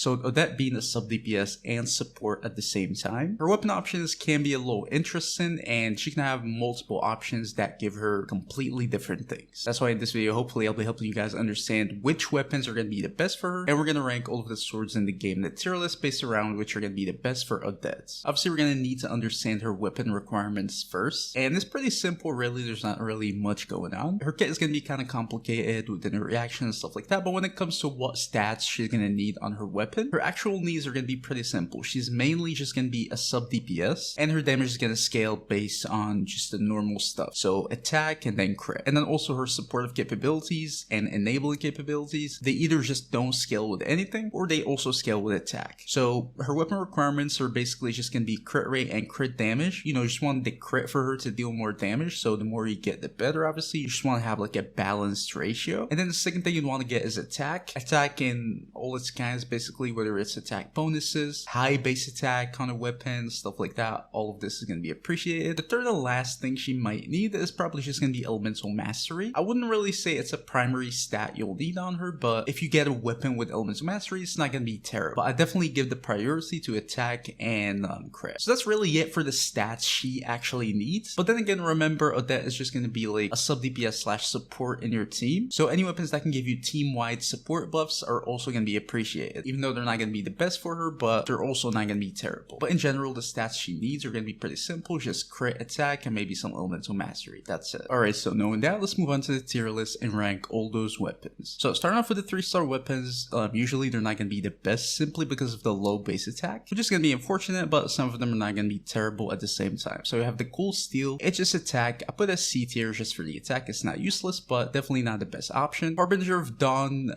So Odette being a sub DPS and support at the same time. Her weapon options can be a little interesting, and she can have multiple options that give her completely different things. That's why in this video, hopefully I'll be helping you guys understand which weapons are going to be the best for her, and we're going to rank all of the swords in the game in the tier list based around which are going to be the best for Odette. Obviously, we're going to need to understand her weapon requirements first, and it's pretty simple really. There's not really much going on. Her kit is going to be kind of complicated with the reaction and stuff like that, but when it comes to what stats she's going to need on her weapon, her actual needs are going to be pretty simple. She's mainly just going to be a sub DPS, and her damage is going to scale based on just the normal stuff. So attack and then crit. And then also her supportive capabilities and enabling capabilities, they either just don't scale with anything or they also scale with attack. So her weapon requirements are basically just going to be crit rate and crit damage. You know, you just want the crit for her to deal more damage. So the more you get, the better, obviously. You just want to have like a balanced ratio. And then the second thing you'd want to get is attack. Attack in all its kinds, basically, whether it's attack bonuses, high base attack kind of weapons, stuff like that. All of this is going to be appreciated. The third and last thing she might need is probably just going to be elemental mastery. I wouldn't really say it's a primary stat you'll need on her, but if you get a weapon with elemental mastery, it's not going to be terrible. But I definitely give the priority to attack and crit. So that's really it for the stats she actually needs. But then again, remember, Odette is just going to be like a sub DPS slash support in your team. So any weapons that can give you team-wide support buffs are also going to be appreciated, even though they're not going to be the best for her, but they're also not going to be terrible. But in general, the stats she needs are going to be pretty simple, just crit, attack, and maybe some elemental mastery. That's it. Alright, so knowing that, let's move on to the tier list and rank all those weapons. So starting off with the 3-star weapons, usually they're not going to be the best simply because of the low base attack, which is going to be unfortunate, but some of them are not going to be terrible at the same time. So we have the cool steel, it's just attack. I put a C tier just for the attack. It's not useless, but definitely not the best option. Harbinger of Dawn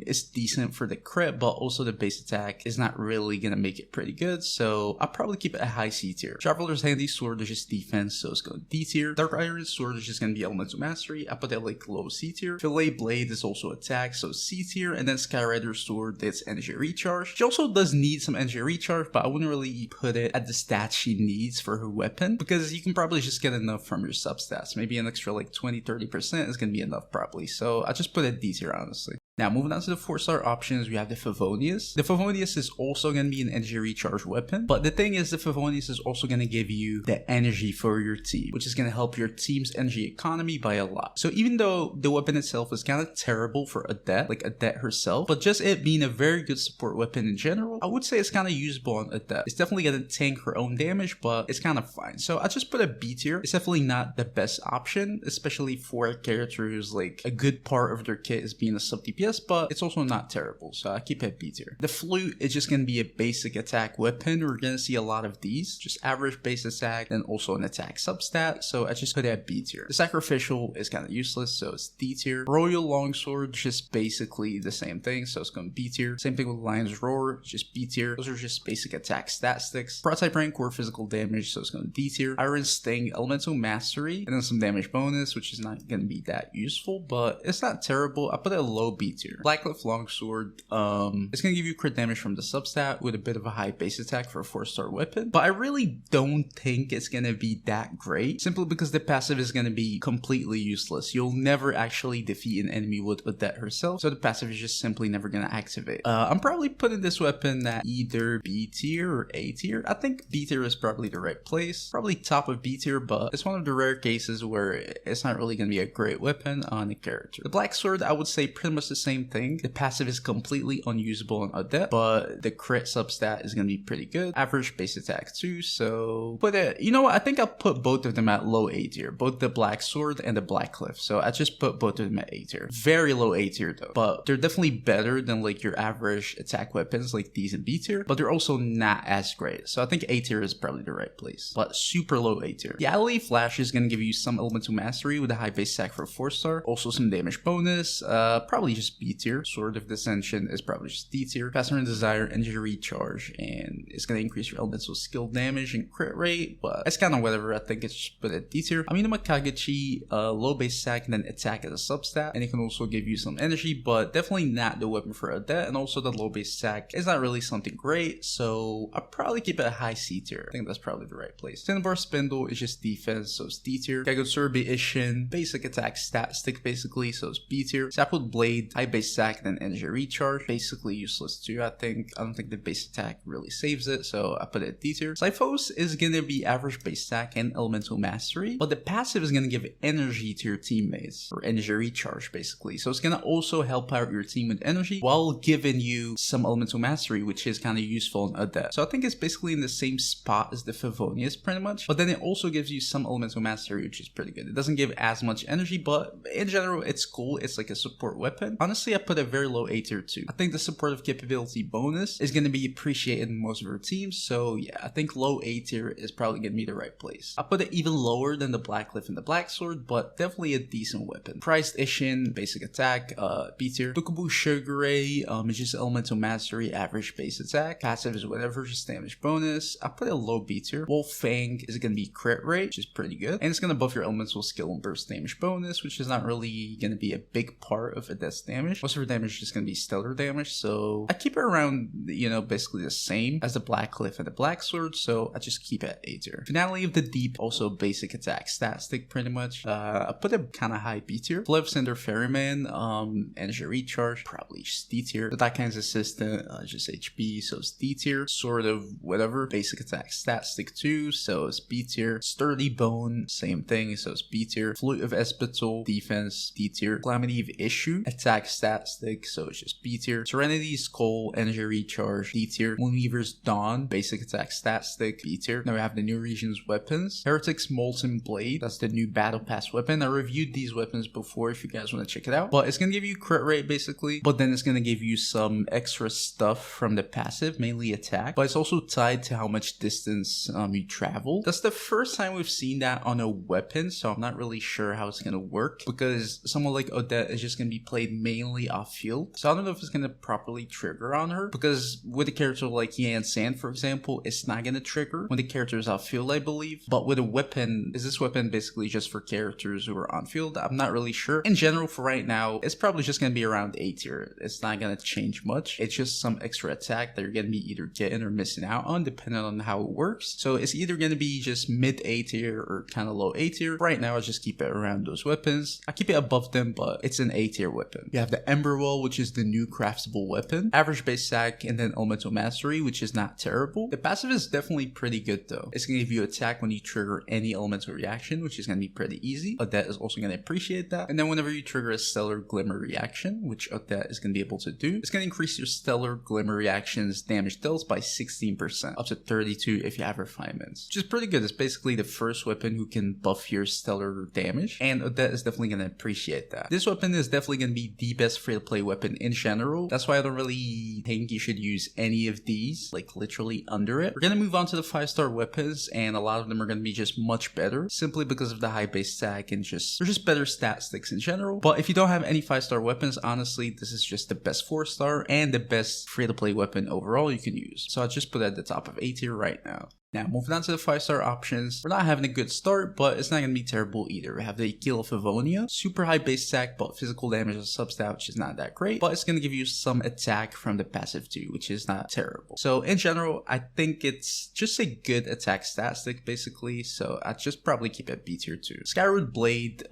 is decent for the crit, but also the base attack is not really going to make it pretty good, so I'll probably keep it a high C tier. Traveler's Handy Sword is just defense, so it's going D tier. Dark Iron Sword is just going to be elemental mastery. I put that like low C tier. Fillet Blade is also attack, so C tier. And then Skyrider Sword, it's energy recharge. She also does need some energy recharge, but I wouldn't really put it at the stats she needs for her weapon, because you can probably just get enough from your substats. Maybe an extra like 20-30% is going to be enough probably, so I just put it D tier honestly. Now, moving on to the 4-star options, we have the Favonius. The Favonius is also going to be an energy recharge weapon, but the thing is, the Favonius is also going to give you the energy for your team, which is going to help your team's energy economy by a lot. So even though the weapon itself is kind of terrible for Odette, like Odette herself, but just it being a very good support weapon in general, I would say it's kind of usable on Odette. It's definitely going to tank her own damage, but it's kind of fine. So I just put a B tier. It's definitely not the best option, especially for a character who's like a good part of their kit is being a sub DPS, but it's also not terrible, so I keep it B tier. The Flute is just going to be a basic attack weapon. We're going to see a lot of these, just average base attack, and also an attack substat, so I just put it at B tier. The Sacrificial is kind of useless, so it's D tier. Royal Longsword, just basically the same thing, so it's going to B tier. Same thing with Lion's Roar, just B tier. Those are just basic attack stat sticks. Prototype rank or physical damage, so it's going to D tier. Iron Sting, elemental mastery, and then some damage bonus, which is not going to be that useful, but it's not terrible. I put it a low B tier. Blackcliff Longsword, it's going to give you crit damage from the substat with a bit of a high base attack for a 4-star weapon, but I really don't think it's going to be that great, simply because the passive is going to be completely useless. You'll never actually defeat an enemy with Odette herself, so the passive is just simply never going to activate. I'm probably putting this weapon at either B tier or A tier. I think B tier is probably the right place, probably top of B tier, but it's one of the rare cases where it's not really going to be a great weapon on a character. The Black Sword, I would say pretty much the same thing. The passive is completely unusable on Odette, but the crit substat is going to be pretty good. Average base attack too, so you know what, I think I'll put both of them at low A tier, both the Black Sword and the Blackcliff. So I just put both of them at A tier. Very low A tier though, but they're definitely better than like your average attack weapons like these in B tier, but they're also not as great. So I think A tier is probably the right place, but super low A tier. The Alley Flash is going to give you some elemental mastery with a high base attack for a 4-star, also some damage bonus, probably just B tier. Sword of Dissension is probably just D tier. Passion and Desire, energy recharge, and it's going to increase your elemental skill damage and crit rate, but it's kind of whatever. I think it's just put at D tier. Aminuma Kagechi, low base attack and then attack as a substat, and it can also give you some energy, but definitely not the weapon for Odette, and also the low base attack is not really something great, so I'll probably keep it a high C tier. I think that's probably the right place. Cinnabar Spindle is just defense, so it's D tier. Kagetsurubi Ishin, basic attack stat stick basically, so it's B tier. Sapwood Blade, High base attack, then energy recharge. Basically useless too, I think. I don't think the base attack really saves it, so I put it at D tier. Cyphos is gonna be average base attack and elemental mastery, but the passive is gonna give energy to your teammates, or energy recharge basically. So it's gonna also help out your team with energy while giving you some elemental mastery, which is kind of useful in Odette. So I think it's basically in the same spot as the Favonius pretty much, but then it also gives you some elemental mastery, which is pretty good. It doesn't give as much energy, but in general it's cool. It's like a support weapon. Honestly, I put a very low A tier too. I think the supportive capability bonus is going to be appreciated in most of our teams, so yeah, I think low A tier is probably going to be the right place. I put it even lower than the Blackcliff and the Black Sword, but definitely a decent weapon. Priced Ishin, basic attack, B tier. Tukubu Shugure, is just elemental mastery, average base attack. Passive is whatever, just damage bonus. I put it low B tier. Wolf Fang is going to be crit rate, which is pretty good, and it's going to buff your elemental skill and burst damage bonus, which is not really going to be a big part of Odette's damage. Most of her damage is just going to be stellar damage, so I keep it around, you know, basically the same as the Blackcliff and the Black Sword, so I just keep it at A tier. Finale of the Deep, also basic attack stat stick pretty much. I put it kind of high B tier. Flip Cinder Ferryman, energy recharge, probably just D tier. The Daikai's assistant, just HP, so it's D tier. Sort of whatever, basic attack stat stick 2, so it's B tier. Sturdy Bone, same thing, so it's B tier. Flute of Espetal, defense, D tier. Calamity of Issue, attack stat stick, so it's just B tier. Serenity's Skull, energy recharge, D tier. Moonweaver's Dawn, basic attack stat stick, B tier. Now we have the new region's weapons. Heretic's Molten Blade, that's the new battle pass weapon. I reviewed these weapons before if you guys want to check it out, but it's gonna give you crit rate basically, but then it's gonna give you some extra stuff from the passive, mainly attack, but it's also tied to how much distance you travel. That's the first time we've seen that on a weapon, so I'm not really sure how it's gonna work, because someone like Odette is just gonna be played mainly off field, so I don't know if it's gonna properly trigger on her, because with a character like Yan San, for example, it's not gonna trigger when the character is off field, I believe. But with a weapon, is this weapon basically just for characters who are on field? I'm not really sure. In general, for right now, it's probably just gonna be around A tier. It's not gonna change much. It's just some extra attack that you're gonna be either getting or missing out on, depending on how it works. So it's either gonna be just mid A tier or kind of low A tier. Right now, I just keep it around those weapons. I keep it above them, but it's an A tier weapon. You have the Emberwell, which is the new craftable weapon. Average base attack and then elemental mastery, which is not terrible. The passive is definitely pretty good though. It's gonna give you attack when you trigger any elemental reaction, which is gonna be pretty easy. Odette is also gonna appreciate that. And then whenever you trigger a stellar glimmer reaction, which Odette is gonna be able to do, it's gonna increase your stellar glimmer reactions damage dealt by 16%, up to 32 if you have refinements, which is pretty good. It's basically the first weapon who can buff your stellar damage, and Odette is definitely gonna appreciate that. This weapon is definitely gonna be the best free-to-play weapon in general. That's why I don't really think you should use any of these, like literally under it. We're gonna move on to the 5-star weapons, and a lot of them are gonna be just much better, simply because of the high base attack and they're just better stat sticks in general. But if you don't have any 5-star weapons, honestly, this is just the best 4-star and the best free-to-play weapon overall you can use. So I just put it at the top of A tier right now. Now, moving on to the 5-star options, we're not having a good start, but it's not going to be terrible either. We have the Aquila Favonia, super high base attack, but physical damage is substat, which is not that great, but it's going to give you some attack from the passive too, which is not terrible. So in general, I think it's just a good attack stat stick basically, so I'd just probably keep it B tier too. Skyroot Blade,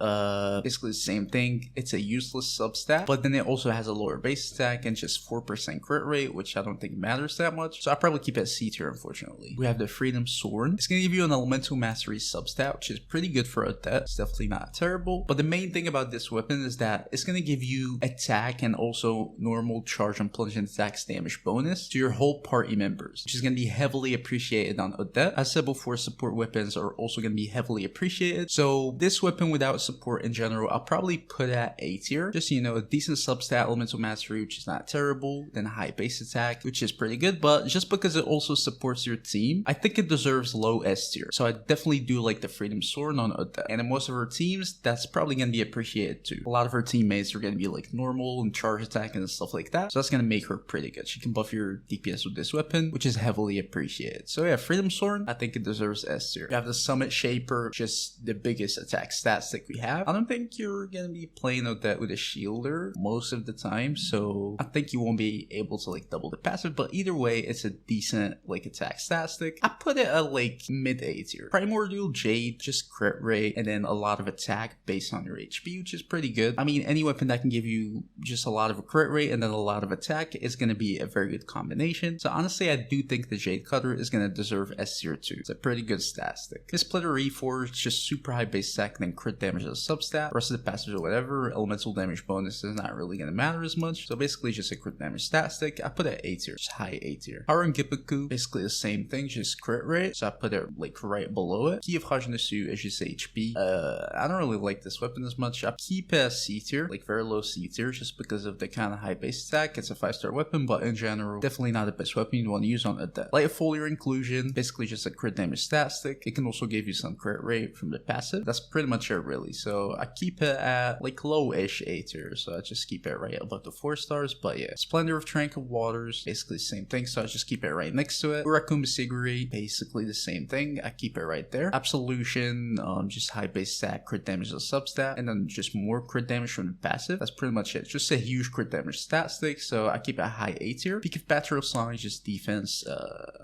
basically the same thing. It's a useless substat, but then it also has a lower base attack and just 4% crit rate, which I don't think matters that much, so I'd probably keep it at C tier unfortunately. We have the Freedom Sword. It's going to give you an elemental mastery substat, which is pretty good for Odette. It's definitely not terrible, but the main thing about this weapon is that it's going to give you attack and also normal charge and plunge and attacks damage bonus to your whole party members, which is going to be heavily appreciated on Odette. As I said before, support weapons are also going to be heavily appreciated, so this weapon without support in general, I'll probably put at A tier. Just, you know, a decent substat, elemental mastery, which is not terrible, then high base attack, which is pretty good, but just because it also supports your team, I think it deserves low S tier. So I definitely do like the Freedom Sword on Odette. And in most of her teams, that's probably going to be appreciated too. A lot of her teammates are going to be like normal and charge attack and stuff like that. So that's going to make her pretty good. She can buff your DPS with this weapon, which is heavily appreciated. So yeah, Freedom Sword, I think it deserves S tier. You have the Summit Shaper, just the biggest attack stat stick we have. I don't think you're going to be playing Odette with a shielder most of the time, so I think you won't be able to like double the passive, but either way, it's a decent like attack stat stick. I put put it at like mid A tier. Primordial Jade, just crit rate and then a lot of attack based on your HP, which is pretty good. I mean, any weapon that can give you just a lot of a crit rate and then a lot of attack is going to be a very good combination. So honestly, I do think the Jade Cutter is going to deserve S tier too. It's a pretty good stat stick. This Splitter Reforge, just super high base attack and then crit damage as a substat. The rest of the passives or whatever, elemental damage bonus is not really going to matter as much. So basically just a crit damage stat stick. I put it at A tier, just high A tier. Haru Gippaku, basically the same thing, just crit rate. So I put it like right below it. Key of Hajinasu is just HP. I don't really like this weapon as much. I keep it as C tier, like very low C tier, just because of the kind of high base attack. It's a 5-star weapon, but in general, definitely not the best weapon you want to use on Odette. Light Foliar Inclusion, basically just a crit damage stat stick. It can also give you some crit rate from the passive. That's pretty much it really. So I keep it at like low-ish A tier. So I just keep it right above the 4 stars. But yeah, Splendor of Tranquil Waters, basically the same thing. So I just keep it right next to it. Urakum Siguri, basically the same thing. I keep it right there. Absolution, just high base stat, crit damage as a substat, and then just more crit damage from the passive. That's pretty much it. Just a huge crit damage stat stick. So I keep it a high A tier. Peak of Patrol is just defense,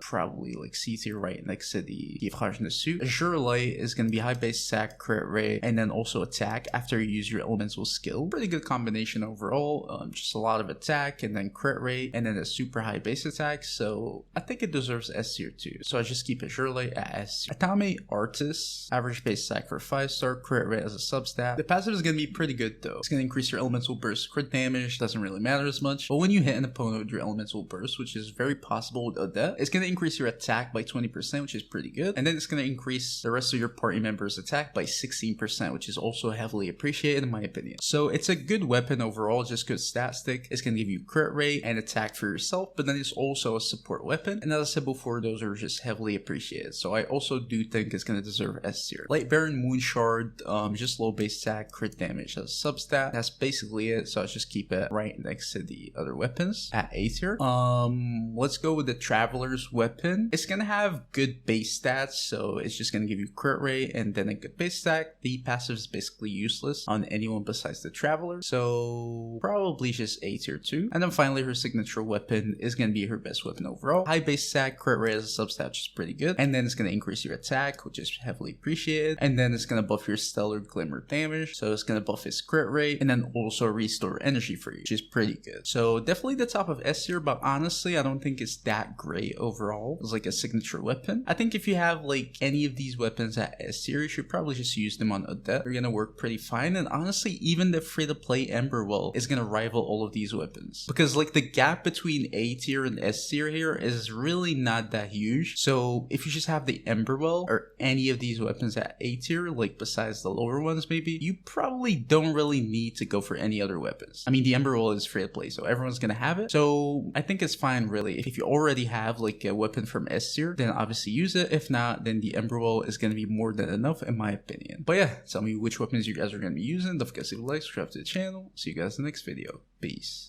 probably like C tier right next to the Gifrage Nasu. Azure Light is going to be high base attack, crit rate, and then also attack after you use your elemental skill. Pretty good combination overall. Just a lot of attack and then crit rate and then a super high base attack. So I think it deserves S tier too. So I just keep Azure Light at S tier. Atame Artist, average base attack for 5-star, crit rate as a substat. The passive is going to be pretty good though. It's going to increase your elemental burst crit damage. Doesn't really matter as much. But when you hit an opponent with your elemental burst, which is very possible with Odette, it's going to increase your attack by 20%, which is pretty good. And then it's going to increase the rest of your party members' attack by 16%, which is also heavily appreciated in my opinion. So it's a good weapon overall, just good stat stick. It's going to give you crit rate and attack for yourself, but then it's also a support weapon. And as I said before, those are just heavily appreciated. So I also do think it's going to deserve S tier. Light Baron Moonshard, just low base attack, crit damage as a substat. That's basically it. So I just keep it right next to the other weapons at A tier. Let's go with the Traveler's weapon. It's going to have good base stats, so it's just going to give you crit rate and then a good base stack. The passive is basically useless on anyone besides the Traveler, so probably just A tier too. And then finally, her signature weapon is going to be her best weapon overall. High base stack, crit rate as a substat, which is pretty good. And then it's going to increase your attack, which is heavily appreciated. And then it's going to buff your Stellar Glimmer damage, so it's going to buff his crit rate and then also restore energy for you, which is pretty good. So definitely the top of S tier, but honestly, I don't think it's that great overall. It's like a signature weapon. I think if you have like any of these weapons at S tier, you should probably just use them on Odette. They're gonna work pretty fine. And honestly, even the free-to-play Emberwell is gonna rival all of these weapons, because like the gap between A tier and S tier here is really not that huge. So if you just have the Emberwell or any of these weapons at A tier, like besides the lower ones maybe, you probably don't really need to go for any other weapons. I mean, the Emberwell is free to play, so everyone's gonna have it. So I think it's fine really. If you already have like a weapon from S tier, then obviously use it. If not, then the Emberwell is gonna be more than enough in my opinion. But yeah, tell me which weapons you guys are gonna be using. Don't forget to leave a like, subscribe to the channel. See you guys in the next video. Peace.